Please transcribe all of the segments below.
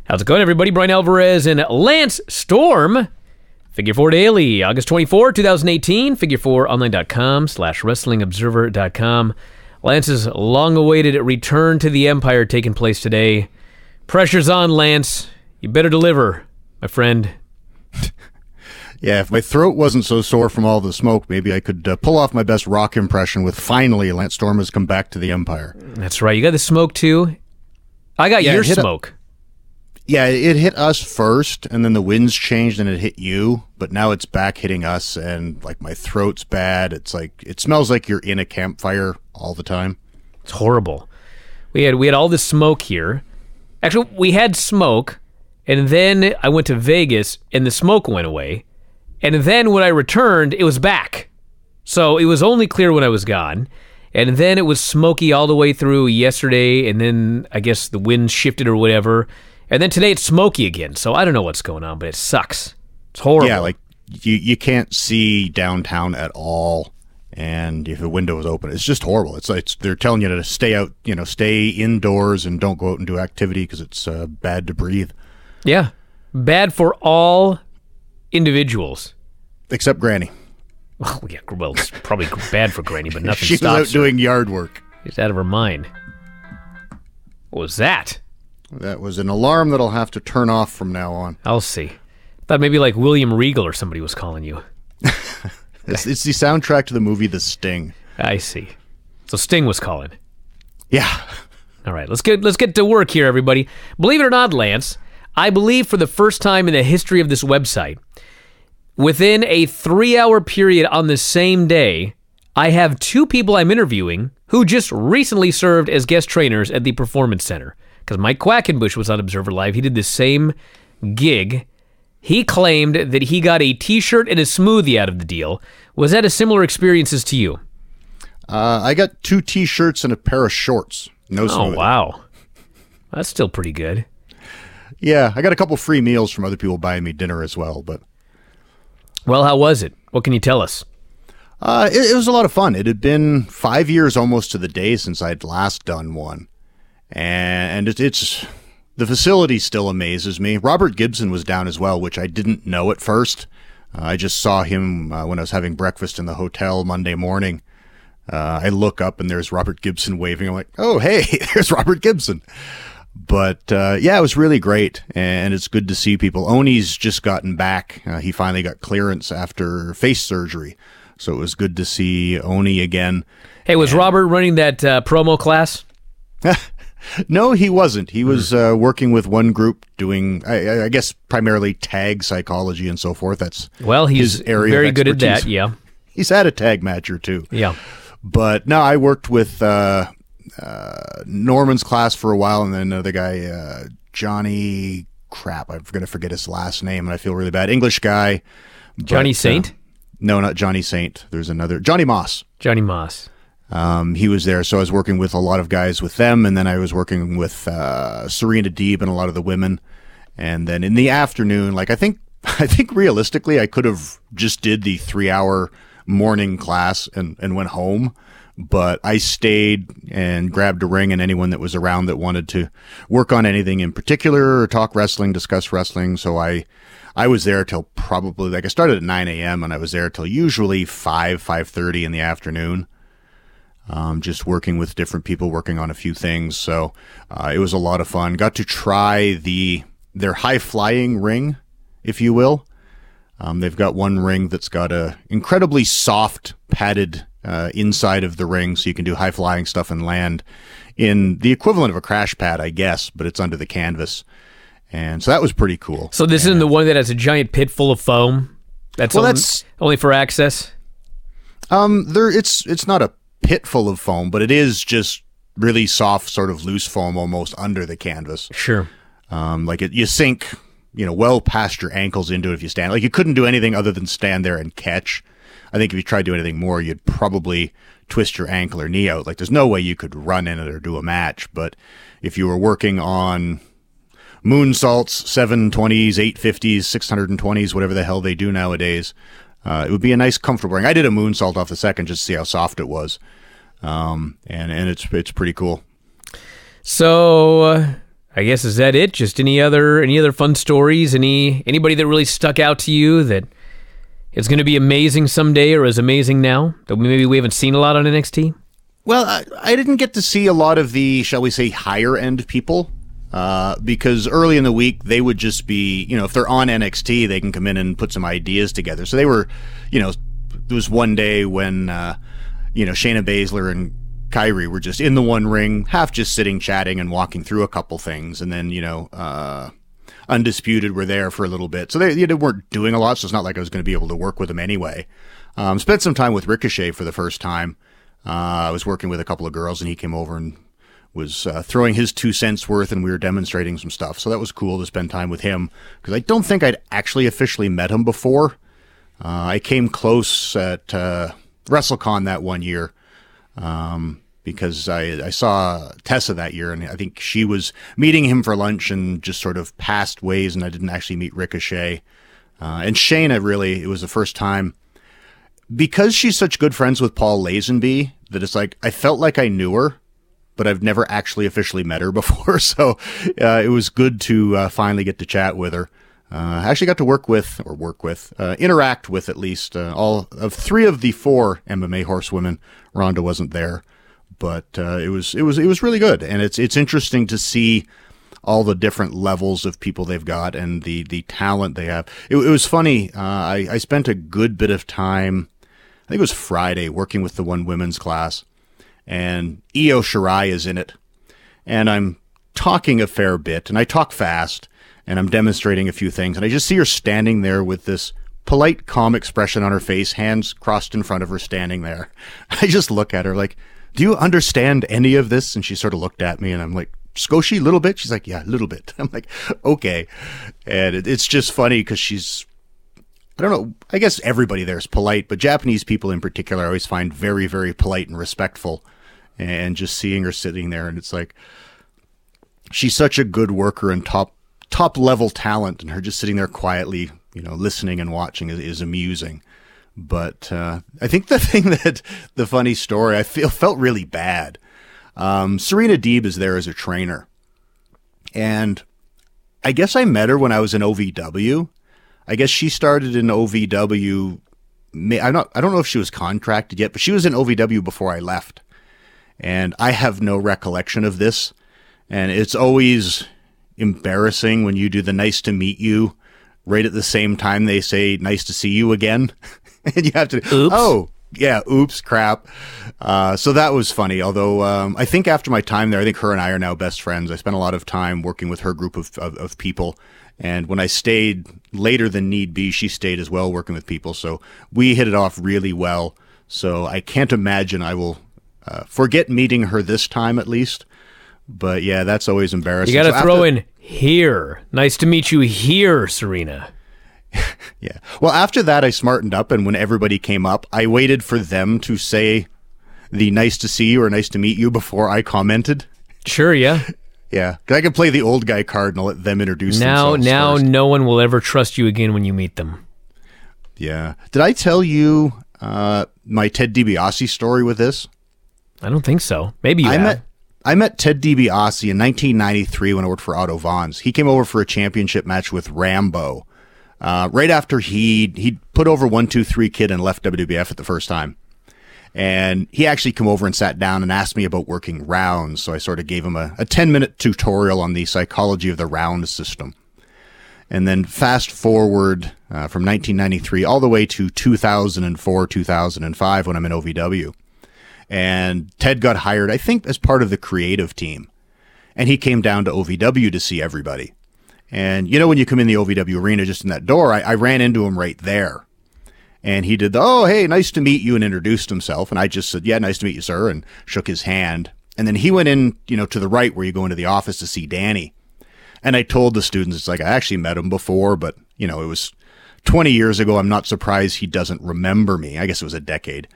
How's it going, everybody? Bryan Alvarez and Lance Storm. Figure 4 Daily, August 24, 2018. Figure4online.com/WrestlingObserver.com. Lance's long-awaited return to the Empire taking place today. Pressure's on, Lance. You better deliver, my friend. Yeah, if my throat wasn't so sore from all the smoke, maybe I could pull off my best rock impression with finally Lance Storm has come back to the Empire. That's right. You got the smoke, too? I got your smoke. Yeah, it hit us first, and then the winds changed, and it hit you. But now it's back hitting us, and like my throat's bad. It's like it smells like you're in a campfire all the time. It's horrible. We had all this smoke here. Actually, we had smoke, and then I went to Vegas, and the smoke went away. And then when I returned, it was back. So it was only clear when I was gone. And then it was smoky all the way through yesterday, and then I guess the wind shifted or whatever. And then today it's smoky again, so I don't know what's going on, but it sucks. It's horrible. Yeah, like you can't see downtown at all, and if a window is open, it's just horrible. It's like they're telling you to stay out, stay indoors and don't go out and do activity because it's bad to breathe. Yeah, bad for all individuals. Except Granny. Well, yeah, it's probably bad for Granny, but nothing she stops was out doing yard work. She's out of her mind. What was that? That was an alarm that I'll have to turn off from now on. I'll see. Thought maybe like William Regal or somebody was calling you. It's the soundtrack to the movie The Sting. I see. So Sting was calling. Yeah. All right, let's get to work here, everybody. Believe it or not, Lance, I believe for the first time in the history of this website, within a 3-hour period on the same day, I have 2 people I'm interviewing who just recently served as guest trainers at the Performance Center. Because Mike Quackenbush was on Observer Live. He did the same gig. He claimed that he got a T-shirt and a smoothie out of the deal. Was that a similar experiences to you? I got 2 T-shirts and a pair of shorts. No smoothie. Oh, wow. That's still pretty good. Yeah, I got a couple free meals from other people buying me dinner as well. But well, how was it? What can you tell us? It was a lot of fun. It had been 5 years almost to the day since I'd last done one. And it's the facility still amazes me. Robert Gibson was down as well, which I didn't know at first. I just saw him when I was having breakfast in the hotel Monday morning. I look up and there's Robert Gibson waving. I'm like, oh, hey, there's Robert Gibson. But yeah, it was really great, and it's good to see people. Oni's just gotten back. He finally got clearance after face surgery, so it was good to see Oni again. Hey, was Robert running that promo class? No, he wasn't. He was working with one group doing, I guess, primarily tag psychology and so forth. That's he's his area very of good at expertise. that, yeah. He's had a tag match or two. Yeah. But no, I worked with Norman's class for a while, and then another guy, Johnny, I'm going to forget his last name, and I feel really bad. English guy. Johnny Saint? No, not Johnny Saint. There's another, Johnny Moss. Johnny Moss. He was there, so I was working with a lot of guys with them, and then I was working with Serena Deeb and a lot of the women. And then in the afternoon, like I think realistically, I could have just did the 3-hour morning class and went home, but I stayed and grabbed a ring, and anyone that was around that wanted to work on anything in particular or talk wrestling, discuss wrestling. So I was there till probably, like I started at 9 a.m. and I was there till usually 5:30 in the afternoon. Just working with different people, working on a few things. So it was a lot of fun. Got to try their high-flying ring, if you will. They've got one ring that's got a incredibly soft, padded inside of the ring, so you can do high-flying stuff and land in the equivalent of a crash pad, I guess, but it's under the canvas. And so that was pretty cool. So this isn't the one that has a giant pit full of foam? That's only for access? It's not a pit full of foam, but it is just really soft, sort of loose foam almost under the canvas. Sure. You sink, well past your ankles into it if you stand. Like you couldn't do anything other than stand there and catch. I think if you tried to do anything more, you'd probably twist your ankle or knee out. Like there's no way you could run in it or do a match. But if you were working on moonsaults, 720s, 850s, 620s, whatever the hell they do nowadays, it would be a nice, comfortable ring. I did a moonsault off the second just to see how soft it was. And it's pretty cool. So I guess, is that it? Just any other fun stories? Anybody that really stuck out to you that it's going to be amazing someday or is amazing now that maybe we haven't seen a lot on NXT? Well, I didn't get to see a lot of the, shall we say, higher end people because early in the week they would just be, if they're on NXT, they can come in and put some ideas together. So they were, there was one day when, Shayna Baszler and Kyrie were just in the one ring, half just sitting, chatting, and walking through a couple things. And then, Undisputed were there for a little bit. So they weren't doing a lot, so it's not like I was going to be able to work with them anyway. Spent some time with Ricochet for the first time. I was working with a couple of girls, and he came over and was throwing his 2 cents worth, and we were demonstrating some stuff. So that was cool to spend time with him, because I don't think I'd actually officially met him before. I came close at WrestleCon that one year, because I saw Tessa that year, and I think she was meeting him for lunch and just sort of passed ways, and I didn't actually meet Ricochet. And Shayna, really, it was the first time, because she's such good friends with Paul Lazenby, that it's like, I felt like I knew her, but I've never actually officially met her before, so it was good to finally get to chat with her. I actually got to interact with at least all of 3 of the 4 MMA horsewomen. Ronda wasn't there, but it was really good, and it's interesting to see all the different levels of people they've got and the talent they have. It was funny. I spent a good bit of time, I think it was Friday, working with the one women's class, and Io Shirai is in it, and I'm talking a fair bit, and I talk fast, and I'm demonstrating a few things, and I just see her standing there with this polite, calm expression on her face, hands crossed in front of her, standing there. I just look at her like, do you understand any of this? And she sort of looked at me, and I'm like, Skoshi, a little bit? She's like, yeah, a little bit. I'm like, okay. And it's just funny because she's, I don't know, I guess everybody there is polite, but Japanese people in particular I always find very, very polite and respectful. And just seeing her sitting there, and it's like, she's such a good worker and top level talent, and her just sitting there quietly, listening and watching is amusing. But I think the funny story, I felt really bad. Serena Deeb is there as a trainer, and I guess I met her when I was in OVW. I guess she started in OVW. I don't know if she was contracted yet, but she was in OVW before I left, and I have no recollection of this. And it's always embarrassing when you do the nice to meet you right at the same time they say nice to see you again. And you have to, oops. Oh, yeah, oops, crap. So that was funny. Although I think after my time there, I think her and I are now best friends. I spent a lot of time working with her group of people. And when I stayed later than need be, she stayed as well working with people. So we hit it off really well. So I can't imagine I will forget meeting her this time at least. But yeah, that's always embarrassing. You got to throw in here. Nice to meet you here, Serena. Yeah. Well, after that, I smartened up, and when everybody came up, I waited for them to say the nice to see you or nice to meet you before I commented. Sure, yeah. Yeah, because I can play the old guy card and I'll let them introduce themselves Now first. No one will ever trust you again when you meet them. Yeah. Did I tell you my Ted DiBiase story with this? I don't think so. Maybe you have. I met Ted DiBiase in 1993 when I worked for Otto Vons. He came over for a championship match with Rambo. Right after he put over 1-2-3 Kid and left WWF at the first time. And he actually came over and sat down and asked me about working rounds. So I sort of gave him a 10-minute tutorial on the psychology of the round system. And then fast forward from 1993 all the way to 2004, 2005 when I'm in OVW. And Ted got hired, I think, as part of the creative team. And he came down to OVW to see everybody. And, when you come in the OVW arena, just in that door, I ran into him right there. And he did oh, hey, nice to meet you, and introduced himself. And I just said, yeah, nice to meet you, sir, and shook his hand. And then he went in, to the right where you go into the office to see Danny. And I told the students, it's like, I actually met him before, but, it was 20 years ago. I'm not surprised he doesn't remember me. I guess it was a decade.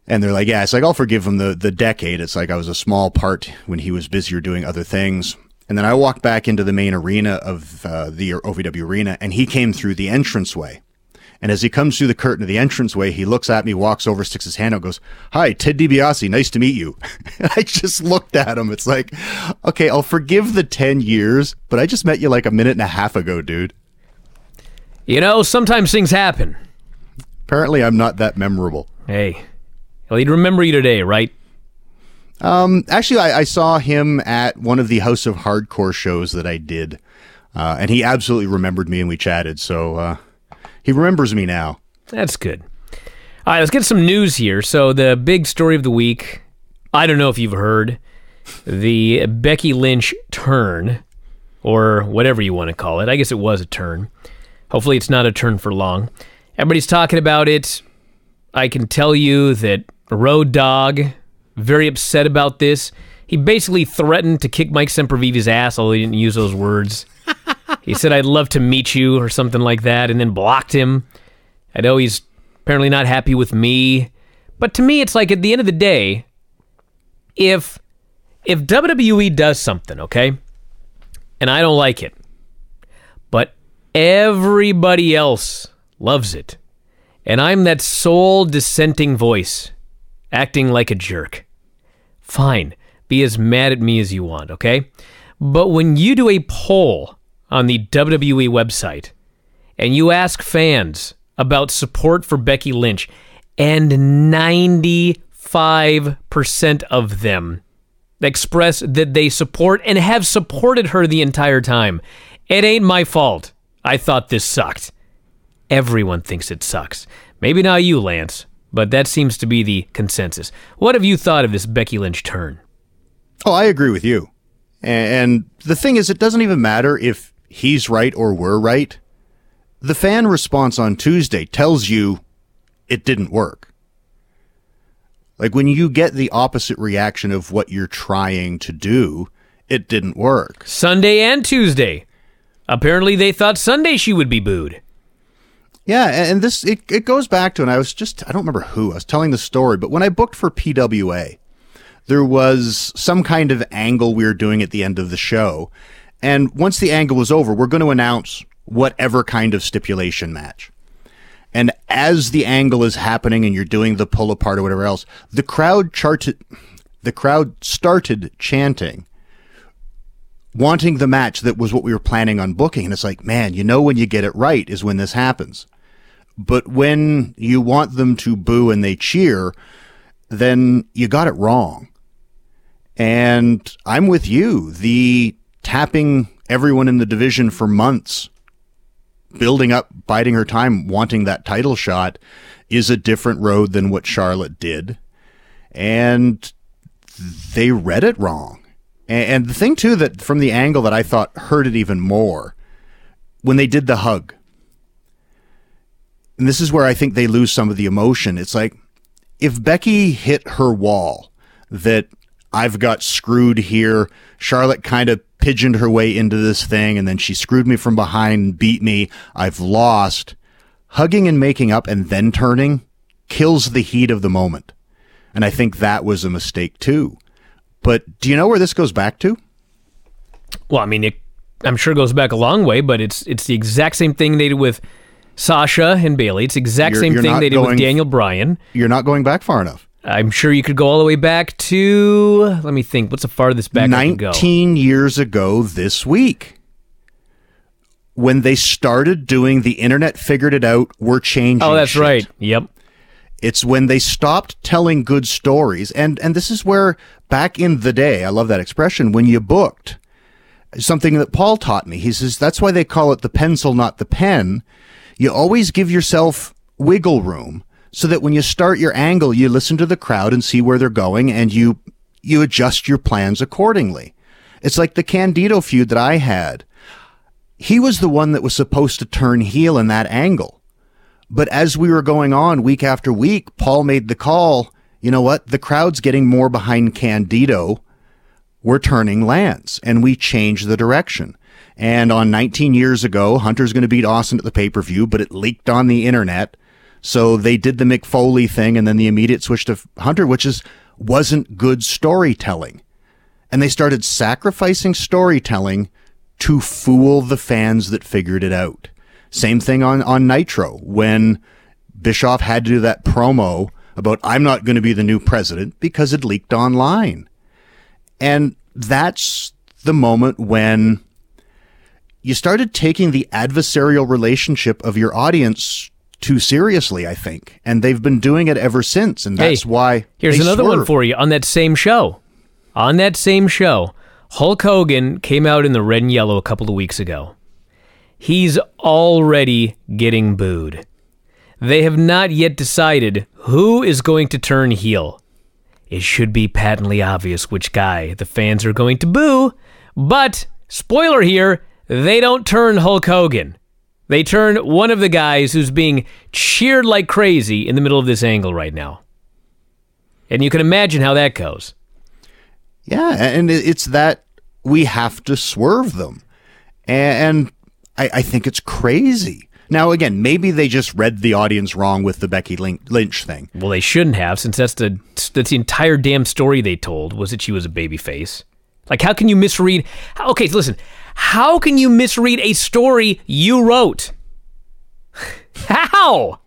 And they're like, yeah, it's like, I'll forgive him the decade. It's like I was a small part when he was busier doing other things. And then I walked back into the main arena of the OVW arena, and he came through the entranceway. And as he comes through the curtain of the entranceway, he looks at me, walks over, sticks his hand out, goes, "Hi, Ted DiBiase, nice to meet you." I just looked at him. It's like, okay, I'll forgive the 10 years, but I just met you like a minute and a half ago, dude. You know, sometimes things happen. Apparently, I'm not that memorable. Hey, well, he'd remember you today, right? Actually, I saw him at one of the House of Hardcore shows that I did, and he absolutely remembered me, and we chatted, so he remembers me now. That's good. All right, let's get some news here. So the big story of the week, I don't know if you've heard, the Becky Lynch turn, or whatever you want to call it. I guess it was a turn. Hopefully it's not a turn for long. Everybody's talking about it. I can tell you that Road Dogg, very upset about this. He basically threatened to kick Mike Sempervive's ass, although he didn't use those words. He said, "I'd love to meet you," or something like that, and then blocked him. I know he's apparently not happy with me. But to me, it's like, at the end of the day, if WWE does something, okay, and I don't like it, but everybody else loves it, and I'm that sole dissenting voice acting like a jerk, fine, be as mad at me as you want, okay? But when you do a poll on the WWE website and you ask fans about support for Becky Lynch, and 95% of them express that they support and have supported her the entire time, it ain't my fault. I thought this sucked. Everyone thinks it sucks. Maybe not you, Lance, but that seems to be the consensus. What have you thought of this Becky Lynch turn? Oh, I agree with you. And the thing is, it doesn't even matter if he's right or we're right. The fan response on Tuesday tells you it didn't work. Like, when you get the opposite reaction of what you're trying to do, it didn't work. Sunday and Tuesday. Apparently they thought Sunday she would be booed. Yeah, and this, it goes back to, and I don't remember who, I was telling the story, but when I booked for PWA, there was some kind of angle we were doing at the end of the show. And once the angle was over, we're going to announce whatever kind of stipulation match. And as the angle is happening and you're doing the pull apart or whatever else, the crowd started chanting, wanting the match that was what we were planning on booking. And it's like, man, you know, when you get it right is when this happens. But when you want them to boo and they cheer, then you got it wrong. And I'm with you. The tapping everyone in the division for months, building up, biding her time, wanting that title shot is a different road than what Charlotte did. And they read it wrong. And the thing, too, that from the angle that I thought hurt it even more, when they did the hug, and this is where I think they lose some of the emotion. It's like, if Becky hit her wall, that I've got screwed here, Charlotte kind of pigeoned her way into this thing, and then she screwed me from behind and beat me, I've lost. Hugging and making up and then turning kills the heat of the moment. And I think that was a mistake, too. But do you know where this goes back to? Well, I mean, I'm sure it goes back a long way, but it's the exact same thing they did with Sasha and Bayley. It's the exact same thing they did with Daniel Bryan. You're not going back far enough. I'm sure you could go all the way back to, let me think, what's the farthest back I can go? 19 years ago this week. When they started doing the internet figured it out, we're changing Oh, that's shit. right. Yep. It's when they stopped telling good stories. And this is where, back in the day, I love that expression, when you booked, something that Paul taught me. He says, that's why they call it the pencil, not the pen. You always give yourself wiggle room so that when you start your angle, you listen to the crowd and see where they're going, and you adjust your plans accordingly. It's like the Candido feud that I had. He was the one that was supposed to turn heel in that angle. But as we were going on week after week, Paul made the call, you know what? The crowd's getting more behind Candido. We're turning Lance, and we changed the direction. And on 19 years ago, Hunter's going to beat Austin at the pay-per-view, but it leaked on the internet. So they did the Mick Foley thing, and then the immediate switch to Hunter, which wasn't good storytelling. And they started sacrificing storytelling to fool the fans that figured it out. Same thing on Nitro when Bischoff had to do that promo about I'm not going to be the new president because it leaked online. And that's the moment when you started taking the adversarial relationship of your audience too seriously, I think. And they've been doing it ever since. And that's why here's another one for you on that same show. On that same show, Hulk Hogan came out in the red and yellow a couple of weeks ago. He's already getting booed. They have not yet decided who is going to turn heel. It should be patently obvious which guy the fans are going to boo, but, spoiler here, they don't turn Hulk Hogan. They turn one of the guys who's being cheered like crazy in the middle of this angle right now. And you can imagine how that goes. Yeah, and it's that we have to swerve them. And I think it's crazy. Now, again, maybe they just read the audience wrong with the Becky Lynch thing. Well, they shouldn't have, since that's the entire damn story they told, was that she was a babyface. Like, how can you misread... Okay, listen. How can you misread a story you wrote? How?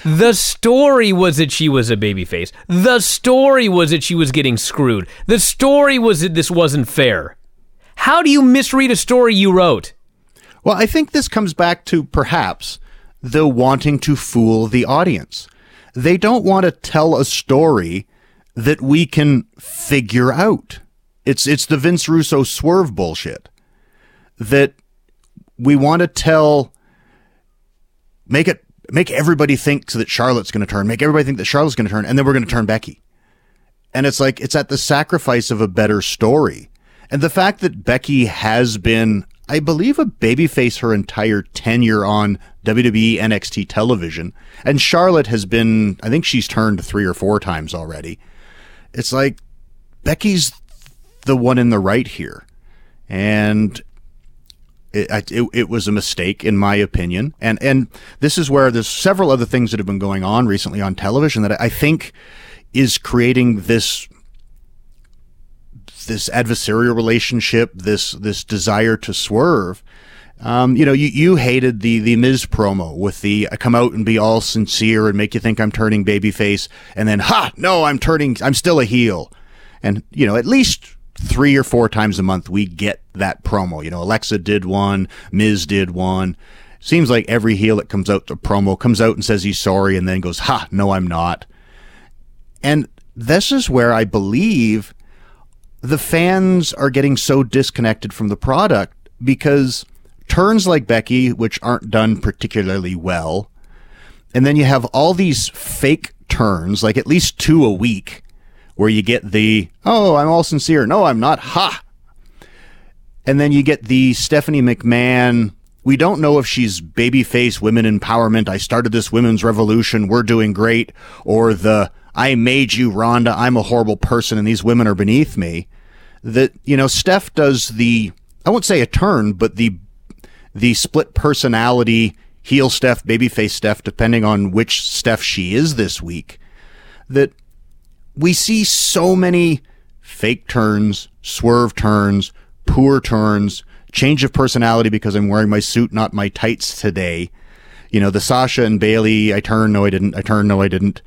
The story was that she was a babyface. The story was that she was getting screwed. The story was that this wasn't fair. How do you misread a story you wrote? Well, I think this comes back to perhaps the wanting to fool the audience. They don't want to tell a story that we can figure out. It's the Vince Russo swerve bullshit that we want to make everybody think that Charlotte's going to turn, make everybody think that Charlotte's going to turn, and then we're going to turn Becky. And it's like, it's at the sacrifice of a better story. And the fact that Becky has been, I believe, a babyface her entire tenure on WWE NXT television, and Charlotte has been, I think she's turned 3 or 4 times already. It's like, Becky's the one in the right here. And it was a mistake, in my opinion. And this is where there's several other things that have been going on recently on television that I think is creating this adversarial relationship, this desire to swerve. You hated the Miz promo with the I come out and be all sincere and make you think I'm turning babyface, and then no, I'm still a heel. And at least 3 or 4 times a month we get that promo. Alexa did one, Miz did one. Seems like every heel that comes out to promo comes out and says he's sorry and then goes, no, I'm not. And this is where I believe the fans are getting so disconnected from the product, because turns like Becky, which aren't done particularly well, and then you have all these fake turns, like at least 2 a week, where you get the, oh, I'm all sincere, no, I'm not, and then you get the Stephanie McMahon, we don't know if she's babyface women empowerment, I started this women's revolution, we're doing great, or the I made you, Ronda, I'm a horrible person and these women are beneath me. That, Steph does the, I won't say a turn, but the split personality, heel Steph, babyface Steph, depending on which Steph she is this week. That we see so many fake turns, swerve turns, poor turns, change of personality because I'm wearing my suit, not my tights today. The Sasha and Bayley, I turn, no I didn't, I turn, no I didn't.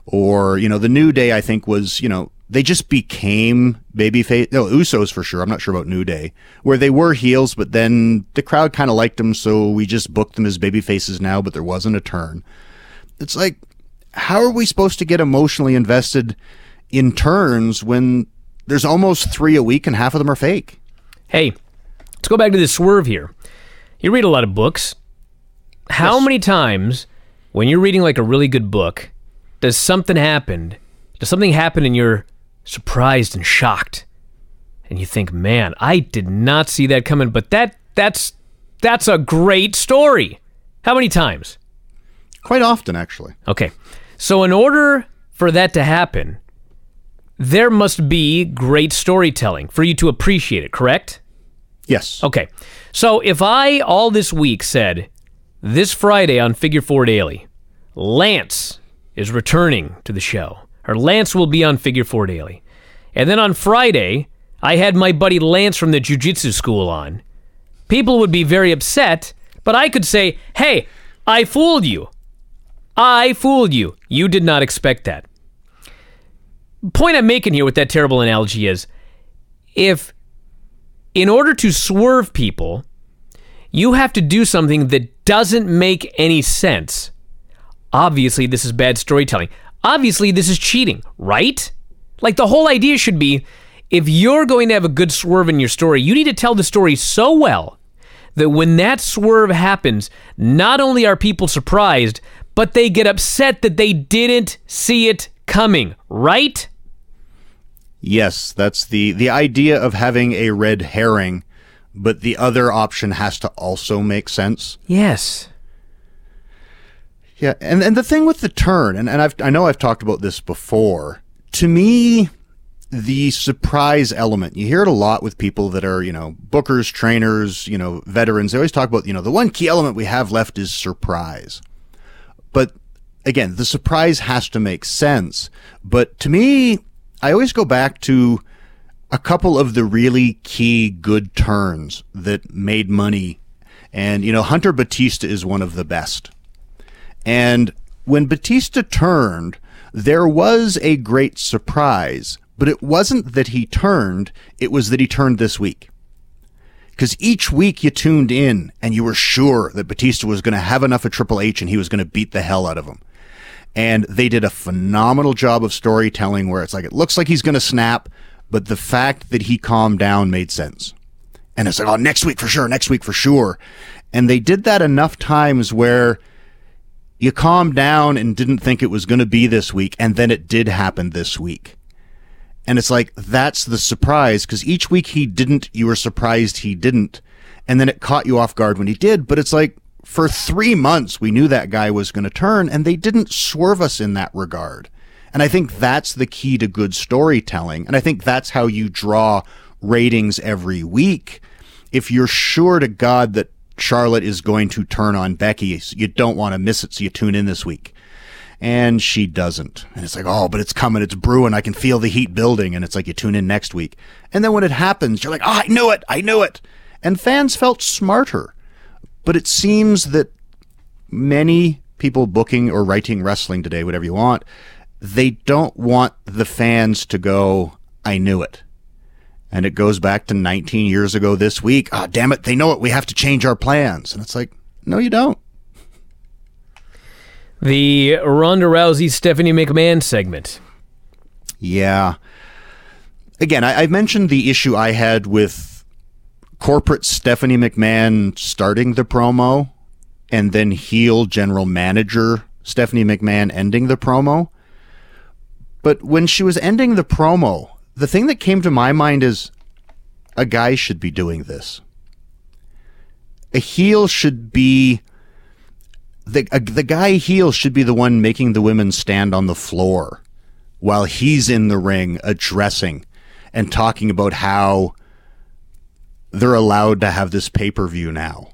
Or, the New Day, I think, was, they just became babyface. No, Usos for sure. I'm not sure about New Day. Where they were heels, but then the crowd kind of liked them, so we just booked them as babyfaces now, but there wasn't a turn. It's like, how are we supposed to get emotionally invested in turns when there's almost 3 a week and half of them are fake? Hey, let's go back to this swerve here. You read a lot of books. How many times, when you're reading like a really good book, does something happen and you're surprised and shocked, and you think, man, I did not see that coming, but that's a great story? How many times? Quite often, actually. Okay, so in order for that to happen, there must be great storytelling for you to appreciate it, correct? Yes. Okay, so if I all this week said, this Friday on Figure 4 Daily, Lance is returning to the show, or Lance will be on Figure 4 Daily. And then on Friday, I had my buddy Lance from the jiu-jitsu school on. People would be very upset But I could say, hey, I fooled you. I fooled you. You did not expect that. Point I'm making here with that terrible analogy is, if in order to swerve people, you have to do something that doesn't make any sense, obviously this is bad storytelling. Obviously this is cheating, right? Like, the whole idea should be, if you're going to have a good swerve in your story, you need to tell the story so well that when that swerve happens, not only are people surprised, but they get upset that they didn't see it coming, right? Yes, that's the idea of having a red herring, but the other option has to also make sense. Yes. Yeah, and the thing with the turn, and I know I've talked about this before, to me, the surprise element, you hear it a lot with people that are, bookers, trainers, veterans. They always talk about, the one key element we have left is surprise. But again, the surprise has to make sense. But to me, I always go back to a couple of the really key good turns that made money. And, Hunter Batista is one of the best. And when Batista turned, there was a great surprise, but it wasn't that he turned, it was that he turned this week. Because each week you tuned in and you were sure that Batista was going to have enough of Triple H and he was going to beat the hell out of him. And they did a phenomenal job of storytelling where it's like, it looks like he's going to snap, but the fact that he calmed down made sense. And it's like, oh, next week for sure. And they did that enough times where you calmed down and didn't think it was going to be this week, and then it did happen this week. And it's like, that's the surprise, because each week he didn't, you were surprised he didn't, and then it caught you off guard when he did. But it's like, for 3 months, we knew that guy was going to turn, and they didn't swerve us in that regard. And I think that's the key to good storytelling, and I think that's how you draw ratings every week. If you're sure to God that Charlotte is going to turn on Becky, you don't want to miss it, so you tune in this week. And she doesn't. And it's like, oh, but it's coming, it's brewing, I can feel the heat building. And it's like, you tune in next week. And then when it happens, you're like, oh, I knew it. And fans felt smarter. But it seems that many people booking or writing wrestling today, whatever you want, they don't want the fans to go, I knew it. And it goes back to 19 years ago this week. Ah, damn it, they know it. We have to change our plans. And it's like, no, you don't. The Ronda Rousey, Stephanie McMahon segment. Yeah. Again, I mentioned the issue I had with corporate Stephanie McMahon starting the promo and then heel general manager Stephanie McMahon ending the promo. But when she was ending the promo, the thing that came to my mind is a guy should be doing this. A heel should be... The guy heel should be the one making the women stand on the floor while he's in the ring addressing and talking about how they're allowed to have this pay-per-view now.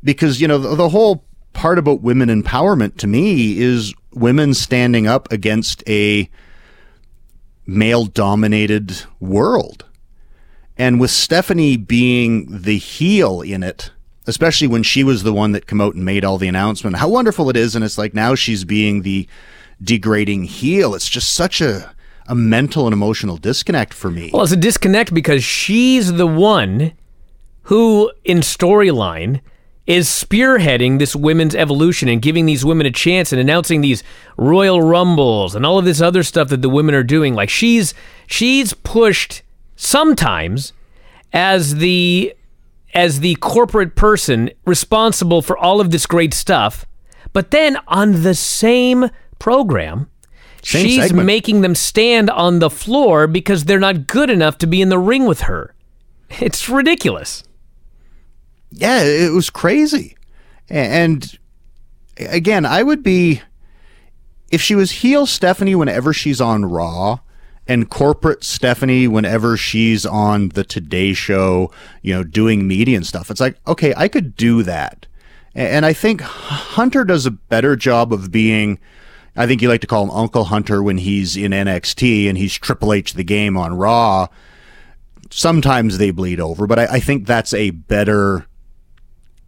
Because, the whole part about women empowerment to me is women standing up against a male-dominated world. And with Stephanie being the heel in it, especially when she was the one that came out and made all the announcement, how wonderful it is. And it's like, now she's being the degrading heel. It's just such a mental and emotional disconnect for me. Well, it's a disconnect because she's the one who, in storyline, is spearheading this women's evolution and giving these women a chance and announcing these Royal Rumbles and all of this other stuff that the women are doing. Like, she's pushed sometimes as the corporate person responsible for all of this great stuff, but then on the same program, she's segment, making them stand on the floor because they're not good enough to be in the ring with her. It's ridiculous. Yeah, it was crazy. And again, I would be, if she was heel Stephanie whenever she's on Raw, and corporate Stephanie whenever she's on the Today Show, doing media and stuff, it's like, okay, I could do that. And I think Hunter does a better job of being, I think you like to call him Uncle Hunter when he's in NXT and he's Triple H the Game on Raw. Sometimes they bleed over, but I think that's a better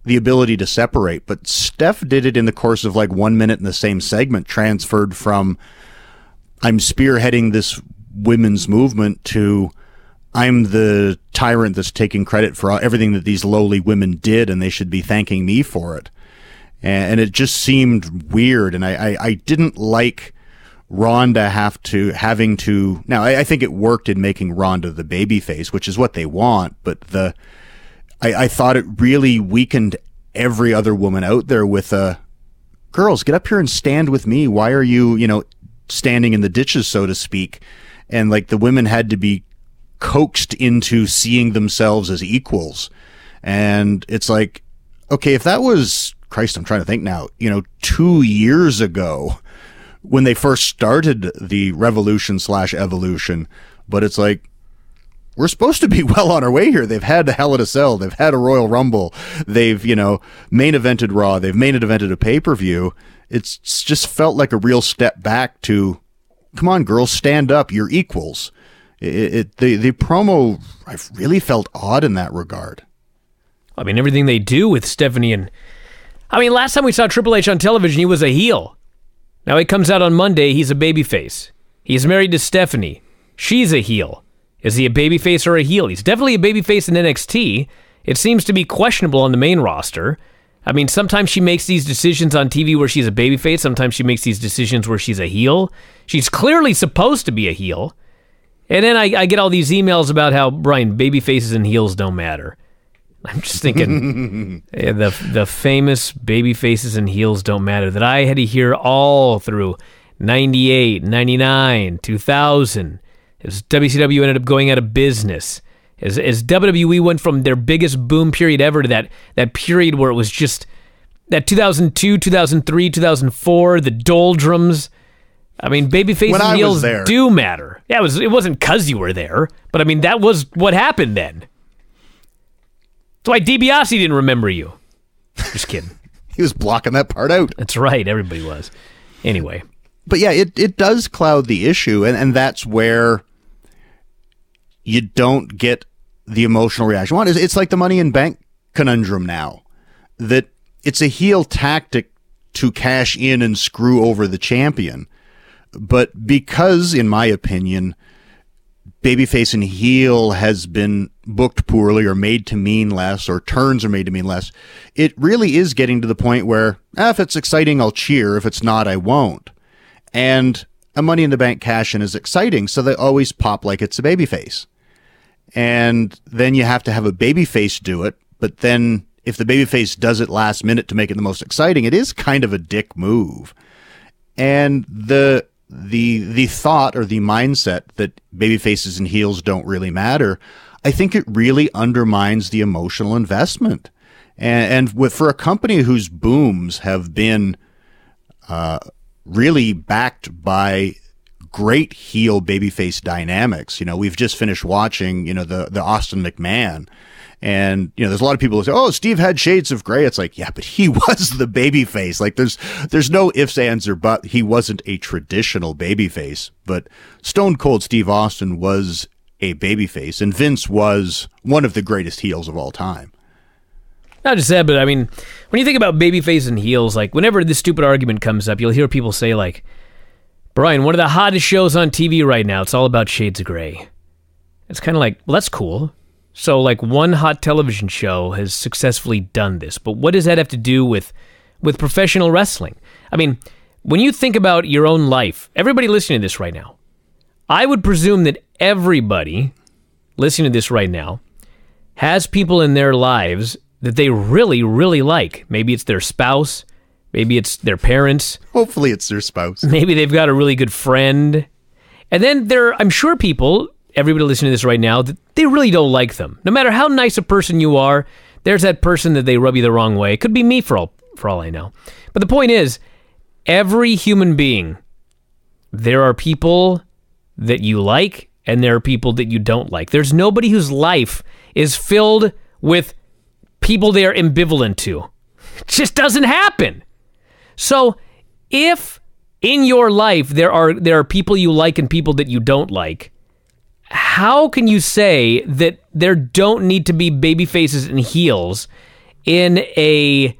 the ability to separate. But Steph did it in the course of like 1 minute in the same segment, transferred from I'm spearheading this women's movement to I'm the tyrant that's taking credit for everything that these lowly women did, and they should be thanking me for it. And it just seemed weird, and I didn't like Ronda having to. Now, I think it worked in making Ronda the babyface, which is what they want, but I thought it really weakened every other woman out there with girls, get up here and stand with me. Why are you, standing in the ditches, so to speak? And like the women had to be coaxed into seeing themselves as equals. And it's like, okay, if that was, Christ, I'm trying to think now, 2 years ago when they first started the revolution/evolution, but it's like, we're supposed to be well on our way here. They've had a Hell in a Cell. They've had a Royal Rumble. They've, main evented Raw. They've main evented a pay-per-view. It's just felt like a real step back to, come on, girls, stand up. You're equals. The promo, I really felt odd in that regard. I mean, everything they do with Stephanie and... I mean, last time we saw Triple H on television, he was a heel. Now he comes out on Monday, he's a babyface. He's married to Stephanie. She's a heel. Is he a babyface or a heel? He's definitely a babyface in NXT. It seems to be questionable on the main roster. I mean, sometimes she makes these decisions on TV where she's a babyface. Sometimes she makes these decisions where she's a heel. She's clearly supposed to be a heel. And then I get all these emails about how, Brian, babyfaces and heels don't matter. I'm just thinking the famous babyfaces and heels don't matter that I had to hear all through 98, 99, 2000. As WCW ended up going out of business. As WWE went from their biggest boom period ever to that period where it was just that 2002, 2003, 2004, the doldrums. I mean, babyface and heels do matter. Yeah, it wasn't because you were there, but I mean, that was what happened then. That's why DiBiase didn't remember you. Just kidding. He was blocking that part out. That's right, everybody was. Anyway. But yeah, it does cloud the issue, and that's where you don't get the emotional reaction. One is, it's like the Money in Bank conundrum now, that it's a heel tactic to cash in and screw over the champion. But because, in my opinion, babyface and heel has been booked poorly or made to mean less, or turns are made to mean less, it really is getting to the point where, if it's exciting, I'll cheer. If it's not, I won't. And a Money in the Bank cash-in is exciting, so they always pop like it's a babyface. And then you have to have a babyface do it, but then if the babyface does it last minute to make it the most exciting, it is kind of a dick move. And the thought or the mindset that babyfaces and heels don't really matter, I think it really undermines the emotional investment. And for a company whose booms have been really backed by great heel babyface dynamics. We've just finished watching, the Austin McMahon. And, there's a lot of people who say, oh, Steve had shades of gray. It's like, yeah, but he was the babyface. Like there's no ifs, ands, or buts. He wasn't a traditional babyface, but Stone Cold Steve Austin was a babyface, and Vince was one of the greatest heels of all time. Not just that, but I mean, when you think about babyface and heels, like whenever this stupid argument comes up, you'll hear people say like, Brian, one of the hottest shows on TV right now, it's all about shades of gray. It's kind of like, well, that's cool. So like one hot television show has successfully done this, but what does that have to do with professional wrestling? I mean, when you think about your own life, everybody listening to this right now, I would presume that everybody listening to this right now has people in their lives that they really, really like. Maybe it's their spouse. Maybe it's their parents. Hopefully it's their spouse. Maybe they've got a really good friend. And then I'm sure people, everybody listening to this right now, that they really don't like them. No matter how nice a person you are, there's that person that they rub you the wrong way. It could be me for all I know. But the point is, every human being, there are people that you like and there are people that you don't like. There's nobody whose life is filled with people they are ambivalent to. It just doesn't happen. So if in your life there are people you like and people that you don't like, how can you say that there don't need to be baby faces and heels in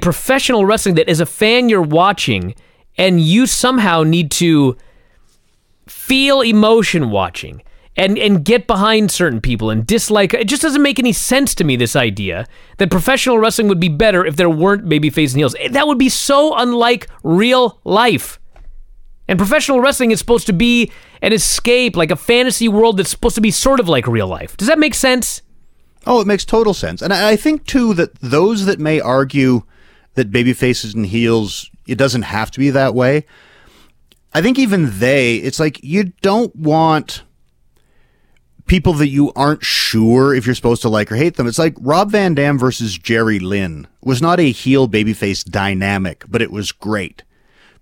professional wrestling that as a fan you're watching and you somehow need to feel emotion watching and get behind certain people and dislike. It just doesn't make any sense to me, this idea that professional wrestling would be better if there weren't babyface and heels. That would be so unlike real life. And professional wrestling is supposed to be an escape, like a fantasy world that's supposed to be sort of like real life. Does that make sense? Oh, it makes total sense. And I think, too, that those that may argue that babyfaces and heels, it doesn't have to be that way, I think even it's like you don't want people that you aren't sure if you're supposed to like or hate them. It's like Rob Van Dam versus Jerry Lynn was not a heel babyface dynamic, but it was great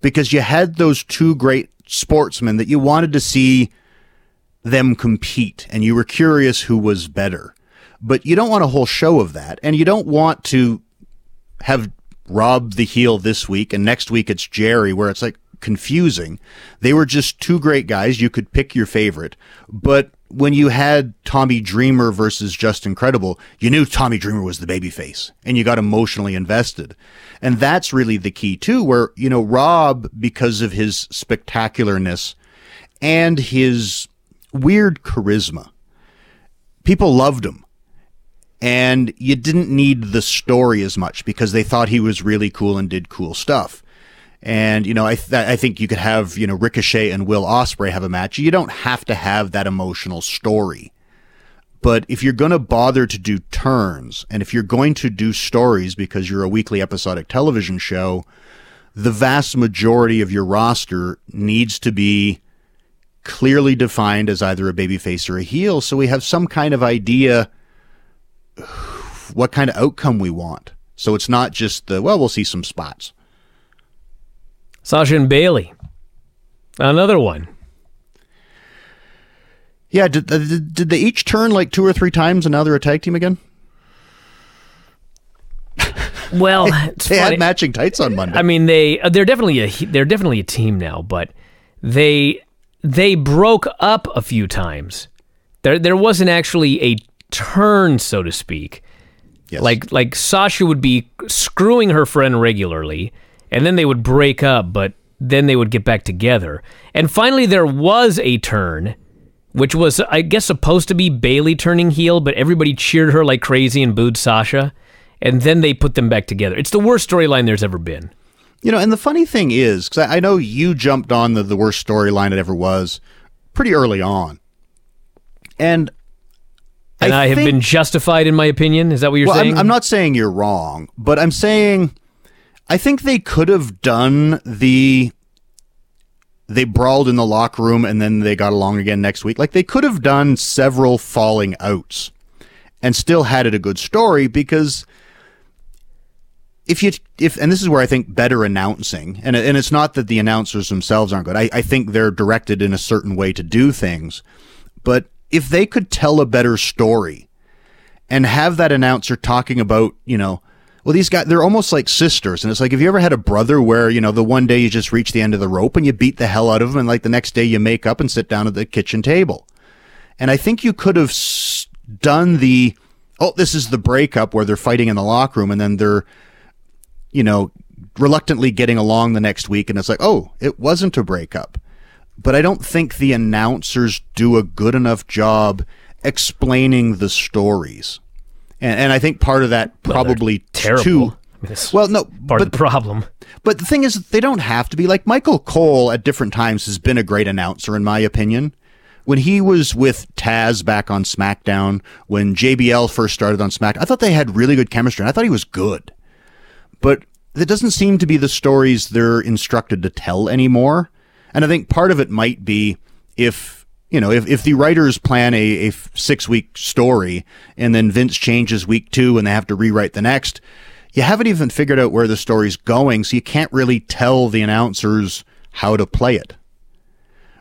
because you had those two great sportsmen that you wanted to see them compete and you were curious who was better. But you don't want a whole show of that, and you don't want to have Rob the heel this week and next week it's Jerry, where it's like confusing. They were just two great guys. You could pick your favorite, but when you had Tommy Dreamer versus Just Incredible, you knew Tommy Dreamer was the babyface and you got emotionally invested. And that's really the key too, where, Rob, because of his spectacularness and his weird charisma, people loved him. And you didn't need the story as much because they thought he was really cool and did cool stuff. And, I think you could have, Ricochet and Will Ospreay have a match. You don't have to have that emotional story. But if you're going to bother to do turns, and if you're going to do stories because you're a weekly episodic television show, the vast majority of your roster needs to be clearly defined as either a babyface or a heel, so we have some kind of idea what kind of outcome we want. So it's not just we'll see some spots. Sasha and Bailey. Another one. Yeah, did they each turn like 2 or 3 times and now they're a tag team again? Well, they had matching tights on Monday. I mean, they're definitely a team now, but they broke up a few times. There wasn't actually a turn, so to speak. Yes. Like Sasha would be screwing her friend regularly, and then they would break up, but then they would get back together. And finally, there was a turn, which was, I guess, supposed to be Bailey turning heel, but everybody cheered her like crazy and booed Sasha, and then they put them back together. It's the worst storyline there's ever been. And the funny thing is, because I know you jumped on the worst storyline it ever was pretty early on. And I have been justified in my opinion. Is that what you're saying? I'm not saying you're wrong, but I'm saying I think they could have done they brawled in the locker room and then they got along again next week. Like they could have done several falling outs and still had it a good story, because if and this is where I think better announcing, and it's not that the announcers themselves aren't good. I think they're directed in a certain way to do things, but if they could tell a better story and have that announcer talking about, well, these guys, they're almost like sisters. And it's like, have you ever had a brother where, the one day you just reach the end of the rope and you beat the hell out of them, and like the next day you make up and sit down at the kitchen table? And I think you could have done this is the breakup where they're fighting in the locker room and then they're, reluctantly getting along the next week. And it's like, oh, it wasn't a breakup. But I don't think the announcers do a good enough job explaining the stories. And I think part of that probably terrible. Too. Well, no, part of the problem. But the thing is, they don't have to be. Like Michael Cole at different times has been a great announcer, in my opinion. When he was with Taz back on SmackDown, when JBL first started on SmackDown, I thought they had really good chemistry, and I thought he was good. But that doesn't seem to be the stories they're instructed to tell anymore. And I think part of it might be if the writers plan a 6-week story and then Vince changes week 2 and they have to rewrite the next, you haven't even figured out where the story's going, so you can't really tell the announcers how to play it.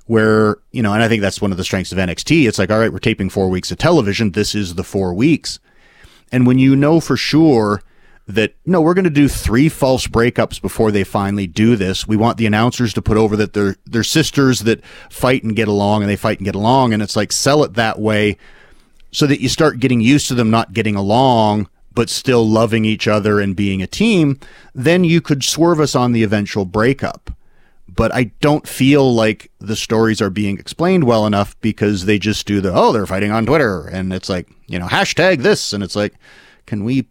Where, and I think that's one of the strengths of NXT. It's like, all right, we're taping 4 weeks of television. This is the 4 weeks. And when you know for sure that, no, we're going to do 3 false breakups before they finally do this. We want the announcers to put over that they're sisters that fight and get along, and they fight and get along. And it's like, sell it that way so that you start getting used to them not getting along, but still loving each other and being a team, then you could swerve us on the eventual breakup. But I don't feel like the stories are being explained well enough, because they just do they're fighting on Twitter, and it's like, hashtag this, and it's like, can we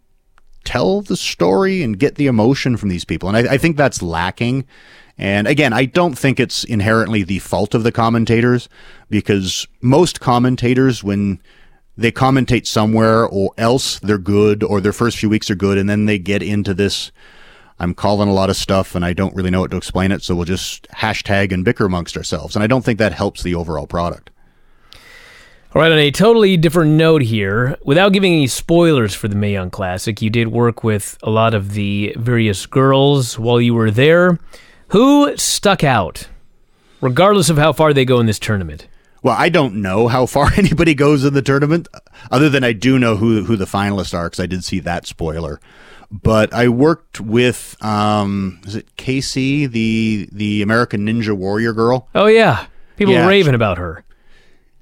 tell the story and get the emotion from these people? And I think that's lacking. And again, I don't think it's inherently the fault of the commentators, because most commentators, when they commentate somewhere or else, they're good, or their first few weeks are good, and then they get into this, I'm calling a lot of stuff and I don't really know what to explain it, so we'll just hashtag and bicker amongst ourselves. And I don't think that helps the overall product. All right, on a totally different note here, without giving any spoilers for the Mae Young Classic, you did work with a lot of the various girls while you were there. Who stuck out, regardless of how far they go in this tournament? Well, I don't know how far anybody goes in the tournament, other than I do know who the finalists are, because I did see that spoiler. But I worked with, is it Casey, the American Ninja Warrior girl? Oh, yeah. People are raving about her.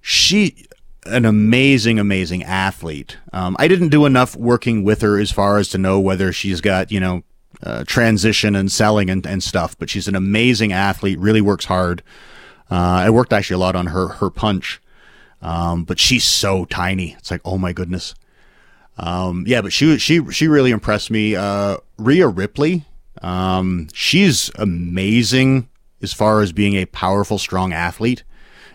She, an amazing, amazing athlete. I didn't do enough working with her as far as to know whether she's got, transition and selling and stuff. But she's an amazing athlete, really works hard. I worked actually a lot on her punch. But she's so tiny. It's like, oh my goodness. But she really impressed me. Rhea Ripley, she's amazing as far as being a powerful, strong athlete.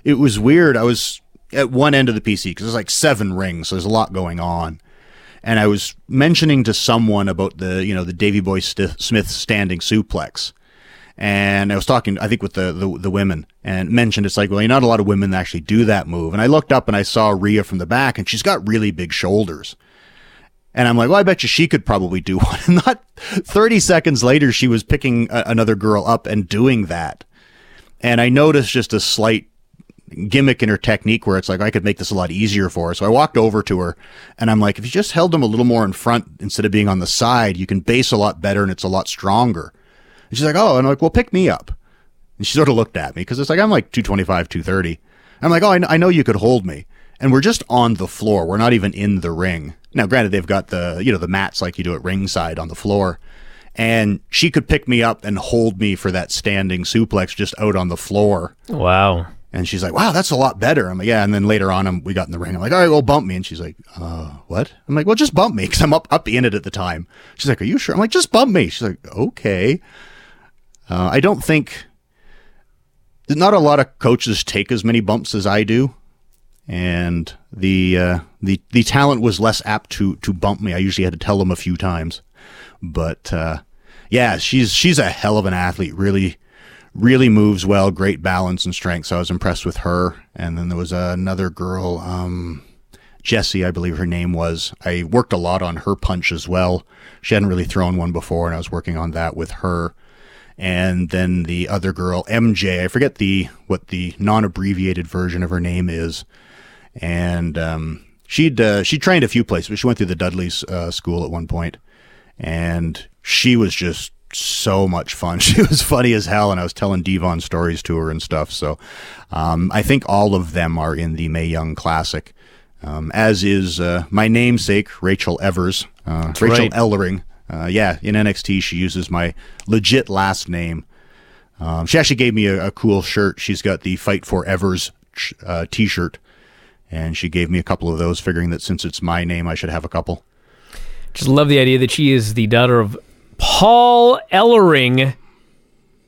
It was weird. I was at one end of the PC because there's like 7 rings, so there's a lot going on. And I was mentioning to someone about the Davey Boy Smith standing suplex. And I was talking, I think, with the women, and mentioned it's like, well, not a lot of women that actually do that move. And I looked up and I saw Rhea from the back, and she's got really big shoulders. And I'm like, well, I bet you she could probably do one. And not 30 seconds later, she was picking another girl up and doing that. And I noticed just a slight gimmick in her technique where it's like, I could make this a lot easier for her. So I walked over to her and I'm like, if you just held them a little more in front instead of being on the side, you can base a lot better and it's a lot stronger. And she's like, oh, and I'm like, well, pick me up. And she sort of looked at me because it's like, I'm like 225, 230. I'm like, oh, I know you could hold me. And we're just on the floor. We're not even in the ring. Now, granted, they've got the mats like you do at ringside on the floor. And she could pick me up and hold me for that standing suplex just out on the floor. Wow. And she's like, wow, that's a lot better. I'm like, yeah. And then later on, we got in the ring. I'm like, all right, well, bump me. And she's like, what? I'm like, well, just bump me, because I'm up in it at the time. She's like, are you sure? I'm like, just bump me. She's like, okay. I don't think, not a lot of coaches take as many bumps as I do. And the talent was less apt to bump me. I usually had to tell them a few times. But yeah, she's a hell of an athlete. Really, really moves well. Great balance and strength. So I was impressed with her. And then there was another girl, Jessie, I believe her name was. I worked a lot on her punch as well. She hadn't really thrown one before, and I was working on that with her. And then the other girl, MJ, I forget what the non-abbreviated version of her name is. And she trained a few places, but she went through the Dudley's school at one point. And she was just so much fun. She was funny as hell, and I was telling Devon stories to her and stuff. So I think all of them are in the Mae Young Classic, as is my namesake, Rachel Evers, Rachel right. Ellering. In NXT, she uses my legit last name. She actually gave me a cool shirt. She's got the Fight for Evers t-shirt, and she gave me a couple of those, figuring that since it's my name, I should have a couple. Just love the idea that she is the daughter of Paul Ellering,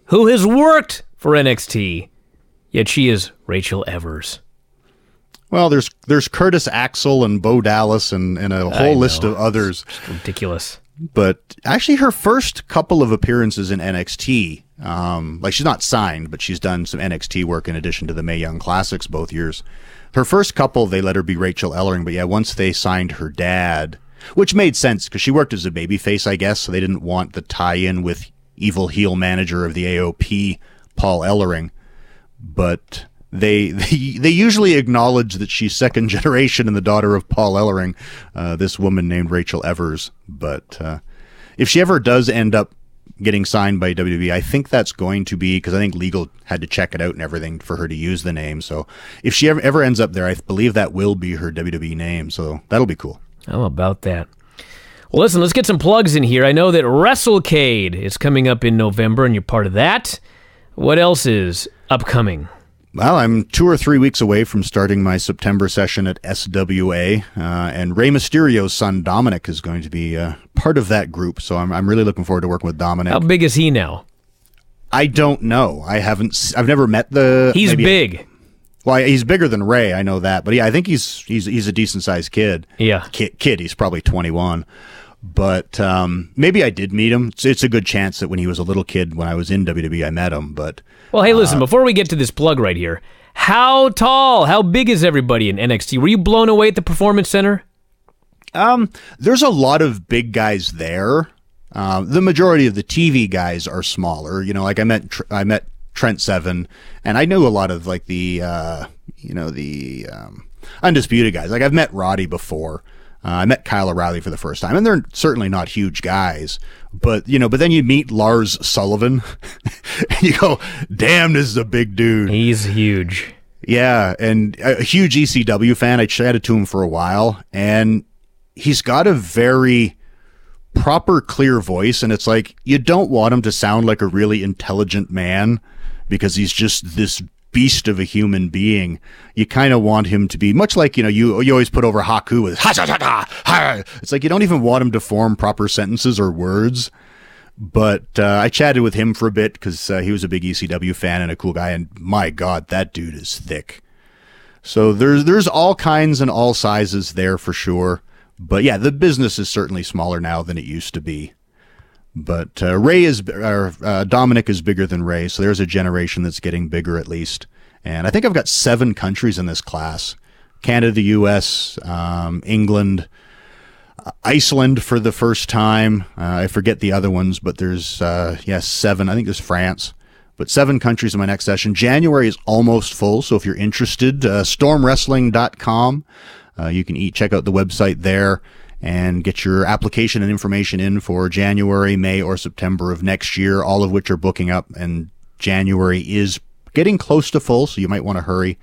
who has worked for NXT, yet she is Rachel Evers. Well, there's Curtis Axel and Bo Dallas and a whole list of others. It's ridiculous. But actually, her first couple of appearances in NXT, she's not signed, but she's done some NXT work in addition to the Mae Young Classics both years. Her first couple, they let her be Rachel Ellering, but yeah, once they signed her dad, which made sense because she worked as a babyface, I guess, so they didn't want the tie-in with evil heel manager of the AOP, Paul Ellering. But they usually acknowledge that she's second generation and the daughter of Paul Ellering, this woman named Rachel Evers. But if she ever does end up getting signed by WWE, I think that's going to be, because I think legal had to check it out and everything for her to use the name. So if she ever ends up there, I believe that will be her WWE name. So that'll be cool. How about that? Well, listen, let's get some plugs in here. I know that WrestleCade is coming up in November, and you're part of that. What else is upcoming? Well, I'm 2 or 3 weeks away from starting my September session at SWA, and Rey Mysterio's son, Dominic, is going to be part of that group, so I'm really looking forward to working with Dominic. How big is he now? I don't know. I've never met the... He's big. Well, he's bigger than Ray, I know that, but yeah, I think he's a decent-sized kid. Yeah. Kid, he's probably 21. But maybe I did meet him. It's a good chance that when he was a little kid, when I was in WWE, I met him. But well, hey, listen, before we get to this plug right here, how tall, how big is everybody in NXT? Were you blown away at the Performance Center? There's a lot of big guys there. The majority of the TV guys are smaller. You know, like I met Trent Seven, and I knew a lot of like the Undisputed guys. Like I've met Roddy before. I met Kyle O'Reilly for the first time, and they're certainly not huge guys, but then you meet Lars Sullivan, and you go, damn, this is a big dude. He's huge. Yeah, and a huge ECW fan. I chatted to him for a while, and he's got a very proper, clear voice, and it's like, you don't want him to sound like a really intelligent man, because he's just this beast of a human being. You kind of want him to be much like, you always put over Haku with ha, ha, ha, ha. It's like you don't even want him to form proper sentences or words. But I chatted with him for a bit because he was a big ECW fan and a cool guy, and my God, that dude is thick. So there's all kinds and all sizes there for sure. But yeah, the business is certainly smaller now than it used to be. But Dominic is bigger than Ray, so there's a generation that's getting bigger at least. And I think I've got 7 countries in this class: Canada, the U.S., England, Iceland for the first time. I forget the other ones, but there's 7. I think there's France. But 7 countries in my next session. January is almost full, so if you're interested, stormwrestling.com. You can check out the website there and get your application and information in for January, May, or September of next year, all of which are booking up, and January is getting close to full, so you might want to hurry.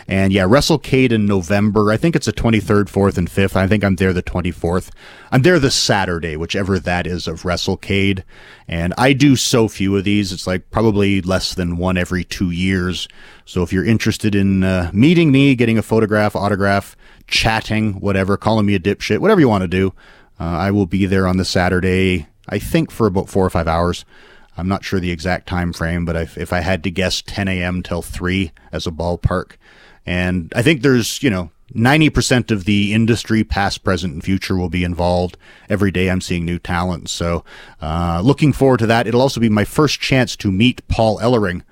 And yeah, WrestleCade in November. I think it's the 23rd, 4th, and 5th. I think I'm there the 24th. I'm there the Saturday, whichever that is, of WrestleCade. And I do so few of these. It's like probably less than one every 2 years. So if you're interested in meeting me, getting a photograph, autograph, chatting, whatever, calling me a dipshit, whatever you want to do, I will be there on the Saturday, I think for about 4 or 5 hours. I'm not sure the exact time frame, but if I had to guess, 10 a.m. till 3 as a ballpark. And I think there's, 90% of the industry, past, present, and future, will be involved. Every day I'm seeing new talent. So looking forward to that. It'll also be my first chance to meet Paul Ellering,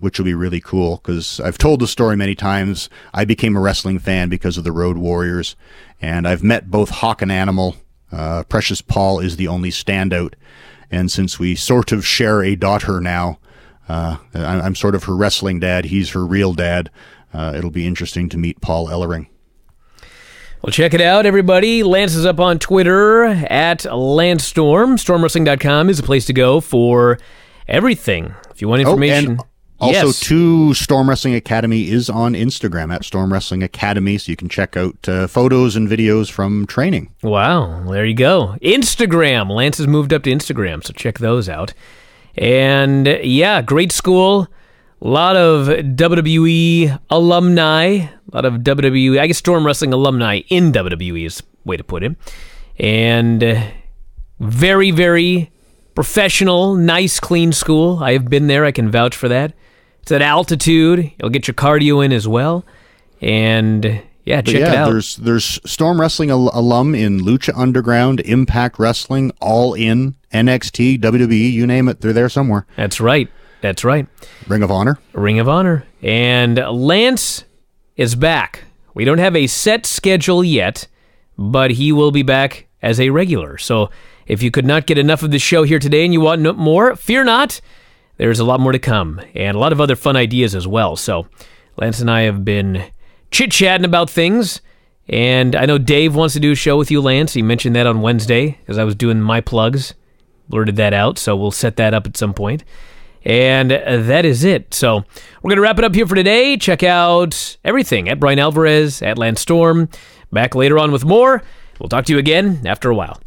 which will be really cool, because I've told the story many times. I became a wrestling fan because of the Road Warriors, and I've met both Hawk and Animal. Precious Paul is the only standout. And since we sort of share a daughter now, I'm sort of her wrestling dad. He's her real dad. It'll be interesting to meet Paul Ellering. Well, check it out, everybody. Lance is up on Twitter at LanceStorm. StormWrestling.com is a place to go for everything. If you want information. And also, too, Storm Wrestling Academy is on Instagram at Storm Wrestling Academy, so you can check out photos and videos from training. Wow, there you go. Instagram. Lance has moved up to Instagram, so check those out. And yeah, great school. A lot of WWE alumni. A lot of WWE, I guess Storm Wrestling alumni in WWE is the way to put it. And very, very professional, nice, clean school. I have been there. I can vouch for that. It's at altitude. You'll get your cardio in as well. And yeah, check it out. There's Storm Wrestling alum in Lucha Underground, Impact Wrestling, All In, NXT, WWE, you name it. They're there somewhere. That's right. That's right. Ring of Honor. Ring of Honor. And Lance is back. We don't have a set schedule yet, but he will be back as a regular. So if you could not get enough of the show here today and you want more, fear not. There's a lot more to come, and a lot of other fun ideas as well. So Lance and I have been chit-chatting about things, and I know Dave wants to do a show with you, Lance. He mentioned that on Wednesday, as I was doing my plugs. Blurted that out, so we'll set that up at some point. And that is it. So we're going to wrap it up here for today. Check out everything at Bryan Alvarez, at Lance Storm. Back later on with more. We'll talk to you again after a while.